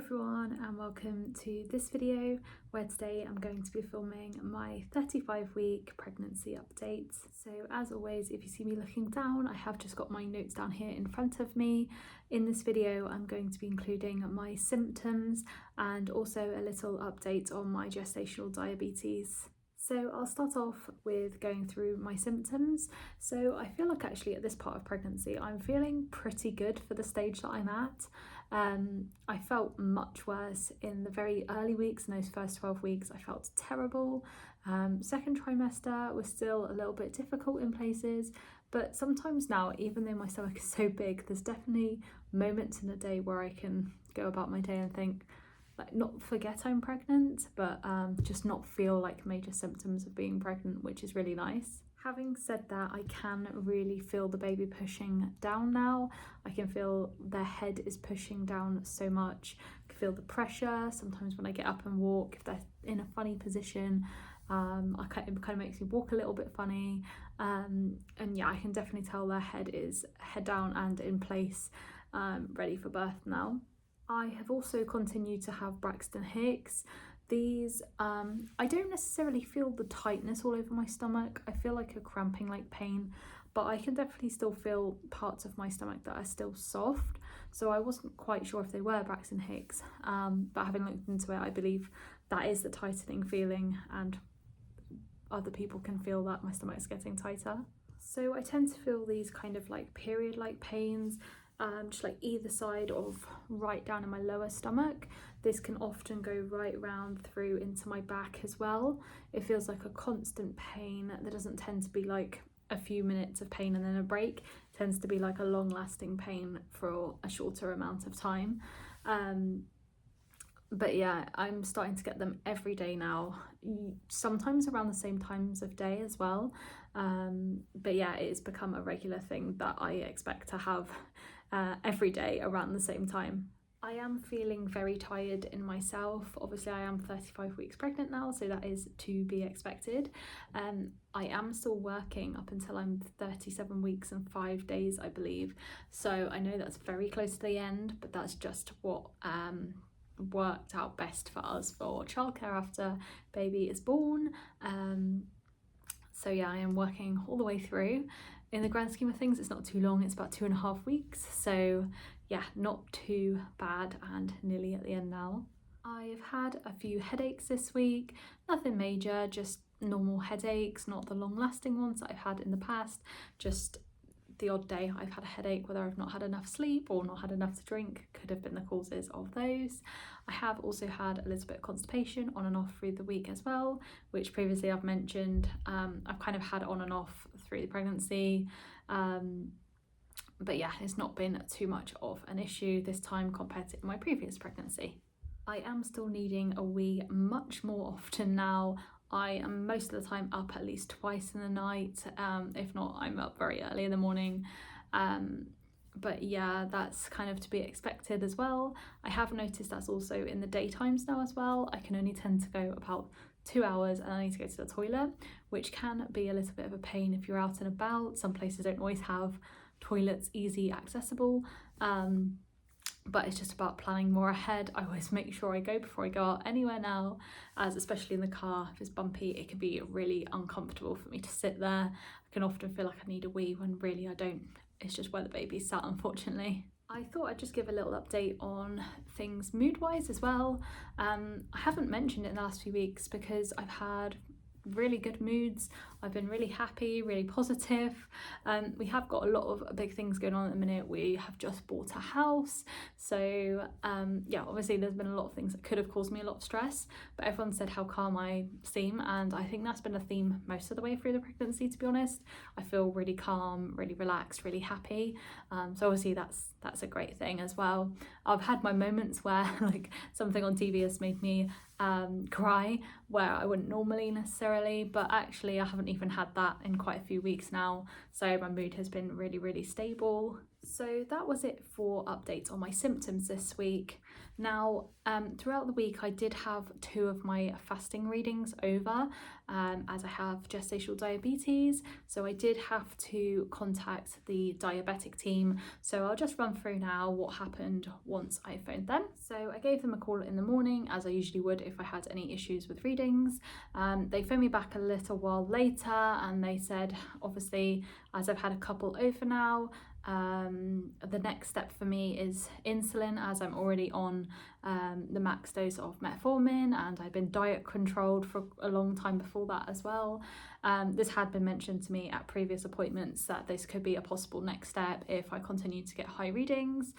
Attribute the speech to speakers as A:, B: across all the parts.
A: everyone and welcome to this video where today I'm going to be filming my 35-week pregnancy update. So as always, if you see me looking down, I have just got my notes down here in front of me. In this video I'm going to be including my symptoms and also a little update on my gestational diabetes. So I'll start off with going through my symptoms. So I feel like actually at this part of pregnancy I'm feeling pretty good for the stage that I'm at. I felt much worse in the very early weeks. In those first 12 weeks I felt terrible. Second trimester was still a little bit difficult in places, but sometimes now, even though my stomach is so big, there's definitely moments in the day where I can go about my day and think, like, not forget I'm pregnant, but just not feel like major symptoms of being pregnant, which is really nice. Having said that, I can really feel the baby pushing down now. I can feel their head is pushing down so much. I can feel the pressure. Sometimes when I get up and walk, if they're in a funny position, it kind of makes me walk a little bit funny. And yeah, I can definitely tell their head is head down and in place, ready for birth now. I have also continued to have Braxton Hicks. These, I don't necessarily feel the tightness all over my stomach. I feel like a cramping like pain, but I can definitely still feel parts of my stomach that are still soft. So I wasn't quite sure if they were Braxton Hicks, but having looked into it, I believe that is the tightening feeling, and other people can feel that my stomach is getting tighter. So I tend to feel these kind of like period like pains, just like either side of right down in my lower stomach. This can often go right round through into my back as well. It feels like a constant pain. There doesn't tend to be like a few minutes of pain and then a break. It tends to be like a long lasting pain for a shorter amount of time. But yeah, I'm starting to get them every day now, sometimes around the same times of day as well. But yeah, it's become a regular thing that I expect to have every day around the same time. I am feeling very tired in myself. Obviously I am 35 weeks pregnant now, so that is to be expected. I am still working up until I'm 37 weeks and 5 days, I believe. So I know that's very close to the end, but that's just what worked out best for us for childcare after baby is born. So yeah, I am working all the way through. In the grand scheme of things, it's not too long, it's about 2.5 weeks, so yeah, not too bad and nearly at the end now. I've had a few headaches this week, nothing major, just normal headaches, not the long lasting ones that I've had in the past, just the odd day I've had a headache, whether I've not had enough sleep or not had enough to drink could have been the causes of those. I have also had a little bit of constipation on and off through the week as well, which previously I've mentioned. I've kind of had on and off through the pregnancy, but yeah, it's not been too much of an issue this time compared to my previous pregnancy. I am still needing a wee much more often now. I am most of the time up at least twice in the night, if not I'm up very early in the morning. But yeah, that's kind of to be expected as well. I have noticed that's also in the daytimes now as well. I can only tend to go about 2 hours and I need to go to the toilet, which can be a little bit of a pain if you're out and about. Some places don't always have toilets easy accessible. But it's just about planning more ahead. I always make sure I go before I go out anywhere now, as especially in the car, if it's bumpy, it can be really uncomfortable for me to sit there. I can often feel like I need a wee when really I don't. It's just where the baby's sat, unfortunately. I thought I'd just give a little update on things mood-wise as well. I haven't mentioned it in the last few weeks because I've had really good moods. I've been really happy, really positive. We have got a lot of big things going on at the minute. We have just bought a house, so yeah, obviously there's been a lot of things that could have caused me a lot of stress, but everyone said how calm I seem, and I think that's been a theme most of the way through the pregnancy, to be honest. I feel really calm, really relaxed, really happy. So obviously that's a great thing as well. I've had my moments where like something on TV has made me cry, where I wouldn't normally necessarily, but actually I haven't even had that in quite a few weeks now, so my mood has been really stable. So that was it for updates on my symptoms this week. Now, throughout the week, I did have 2 of my fasting readings over, as I have gestational diabetes. So I did have to contact the diabetic team. So I'll just run through now what happened once I phoned them. So I gave them a call in the morning, as I usually would if I had any issues with readings. They phoned me back a little while later and they said, obviously, as I've had a couple over now, the next step for me is insulin, as I'm already on the max dose of metformin, and I've been diet controlled for a long time before that as well. This had been mentioned to me at previous appointments that this could be a possible next step if I continue to get high readings.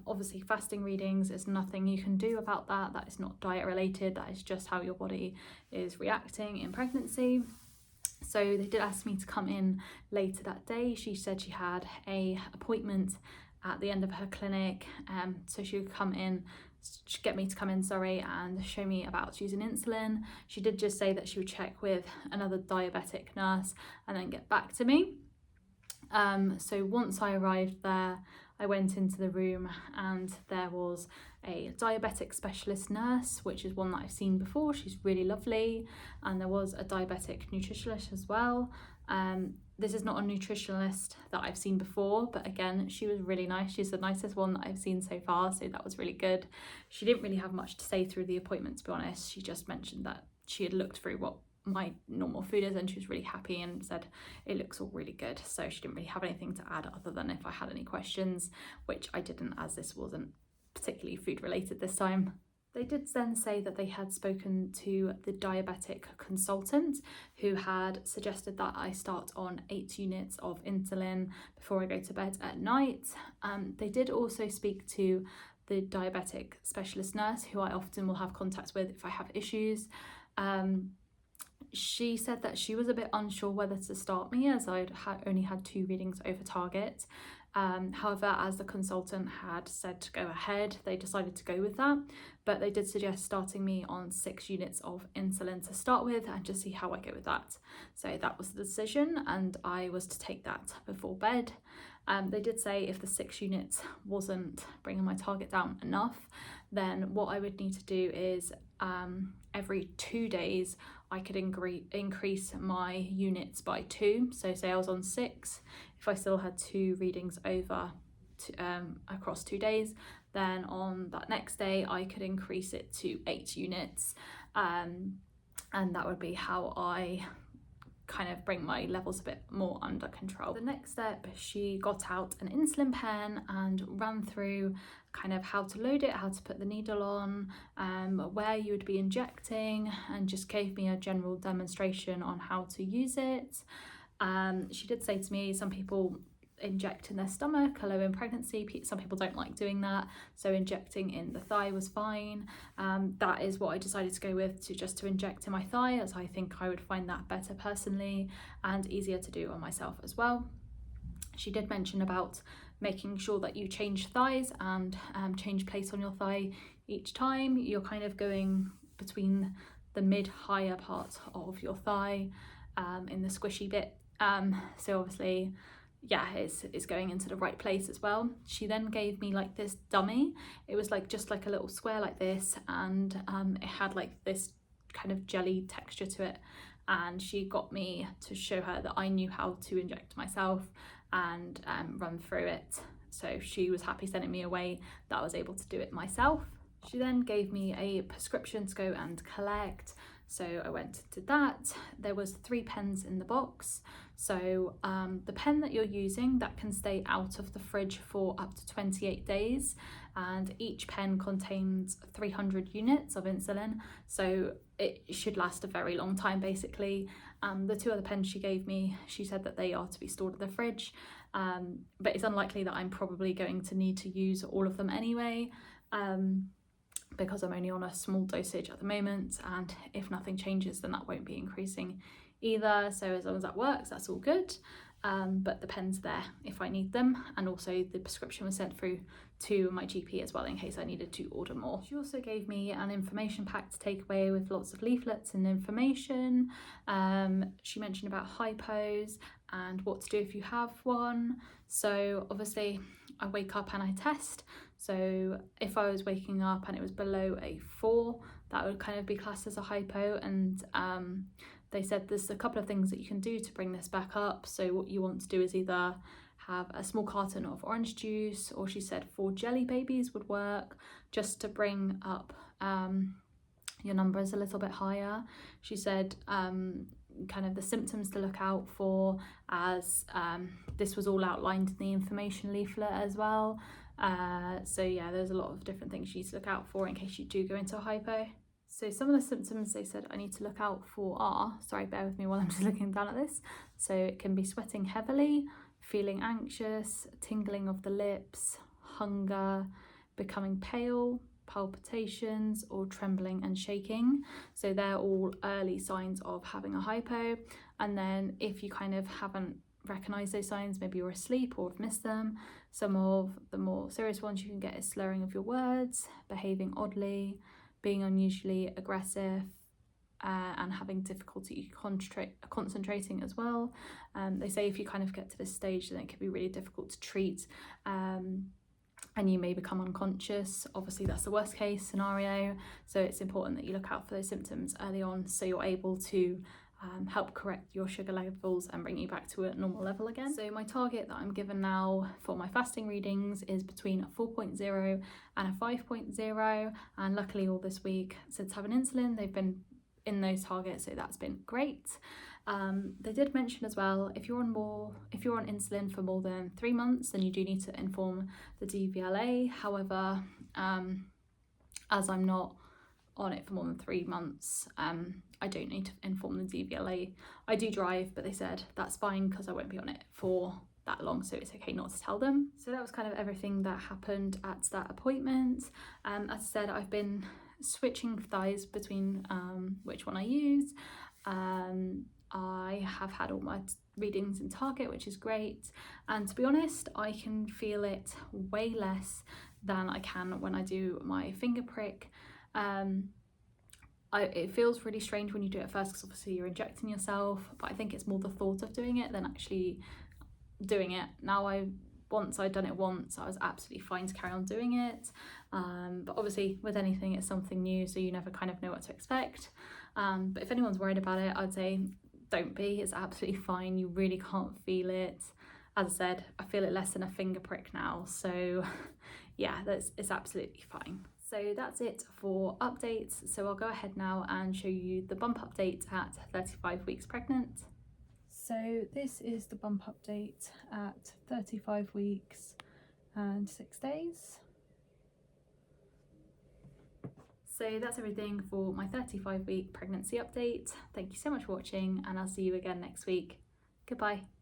A: Obviously fasting readings is nothing you can do about that. That is not diet related, that is just how your body is reacting in pregnancy. So they did ask me to come in later that day. She said she had a appointment at the end of her clinic, so she would come in, get me to come in, and show me about using insulin. She did just say that she would check with another diabetic nurse and then get back to me. So once I arrived there, I went into the room and there was a diabetic specialist nurse, which is one that I've seen before. She's really lovely. And there was a diabetic nutritionist as well. This is not a nutritionist that I've seen before, but again, she was really nice. She's the nicest one that I've seen so far, so that was really good. She didn't really have much to say through the appointment, to be honest. She just mentioned that she had looked through what my normal food is and she was really happy and said it looks all really good. So she didn't really have anything to add other than if I had any questions, which I didn't, as this wasn't particularly food related this time. They did then say that they had spoken to the diabetic consultant who had suggested that I start on 8 units of insulin before I go to bed at night. They did also speak to the diabetic specialist nurse, who I often will have contact with if I have issues. She said that she was a bit unsure whether to start me, as I'd only had 2 readings over target. However, as the consultant had said to go ahead, they decided to go with that, but they did suggest starting me on 6 units of insulin to start with and just see how I go with that. So that was the decision, and I was to take that before bed. They did say if the 6 units wasn't bringing my target down enough, then what I would need to do is every 2 days I could increase my units by 2. So say I was on 6, if I still had 2 readings over across 2 days, then on that next day I could increase it to 8 units, and that would be how I kind of bring my levels a bit more under control. The next step, she got out an insulin pen and ran through kind of how to load it, how to put the needle on, where you would be injecting, and just gave me a general demonstration on how to use it. She did say to me some people inject in their stomach, although in pregnancy some people don't like doing that, so injecting in the thigh was fine. That is what I decided to go with, to inject in my thigh, as I think I would find that better personally and easier to do on myself as well. She did mention about making sure that you change thighs and change place on your thigh each time. You're kind of going between the mid-higher part of your thigh in the squishy bit, so obviously it's going into the right place as well. She then gave me like this dummy. It was like just like a little square like this, and it had like this kind of jelly texture to it, and she got me to show her that I knew how to inject myself and run through it. So she was happy sending me away that I was able to do it myself. She then gave me a prescription to go and collect. So I went to that. There was 3 pens in the box. So the pen that you're using, that can stay out of the fridge for up to 28 days. And each pen contains 300 units of insulin. So it should last a very long time, basically. The 2 other pens she gave me, she said that they are to be stored in the fridge. But it's unlikely that I'm probably going to need to use all of them anyway. Because I'm only on a small dosage at the moment, and if nothing changes then that won't be increasing either, so as long as that works, that's all good. But the pen's there if I need them, and also the prescription was sent through to my GP as well in case I needed to order more. She also gave me an information pack to take away with lots of leaflets and information. She mentioned about hypos and what to do if you have one. So obviously I wake up and I test. So if I was waking up and it was below a 4, that would kind of be classed as a hypo, and they said there's a couple of things that you can do to bring this back up. So what you want to do is either have a small carton of orange juice, or she said 4 jelly babies would work, just to bring up your numbers a little bit higher. She said kind of the symptoms to look out for, as this was all outlined in the information leaflet as well. So yeah, there's a lot of different things you need to look out for in case you do go into a hypo. So some of the symptoms they said I need to look out for are, sorry, bear with me while I'm just looking down at this. So it can be sweating heavily, feeling anxious, tingling of the lips, hunger, becoming pale, palpitations, or trembling and shaking. So they're all early signs of having a hypo. And then if you kind of haven't recognized those signs, maybe you're asleep or have missed them, some of the more serious ones you can get is slurring of your words, behaving oddly, being unusually aggressive, and having difficulty concentrating as well. They say if you kind of get to this stage, then it can be really difficult to treat, and you may become unconscious. Obviously that's the worst case scenario, so it's important that you look out for those symptoms early on so you're able to help correct your sugar levels and bring you back to a normal level again. So my target that I'm given now for my fasting readings is between a 4.0 and a 5.0, and luckily all this week since having insulin they've been in those targets, so that's been great. They did mention as well, if you're on insulin for more than 3 months, then you do need to inform the DVLA. However, as I'm not on it for more than 3 months, I don't need to inform the DVLA. I do drive, but they said that's fine because I won't be on it for that long, so it's okay not to tell them. So that was kind of everything that happened at that appointment. As I said, I've been switching thighs between which one I use. I have had all my readings in target, which is great, and to be honest I can feel it way less than I can when I do my finger prick. It feels really strange when you do it at first because obviously you're injecting yourself, but I think it's more the thought of doing it than actually doing it. Now once I'd done it once, I was absolutely fine to carry on doing it, but obviously with anything it's something new, so you never kind of know what to expect. But if anyone's worried about it, I'd say don't be. It's absolutely fine, you really can't feel it. As I said, I feel it less than a finger prick now, so yeah, it's absolutely fine. So that's it for updates. So I'll go ahead now and show you the bump update at 35 weeks pregnant. So this is the bump update at 35 weeks and 6 days. So that's everything for my 35-week pregnancy update. Thank you so much for watching, and I'll see you again next week. Goodbye.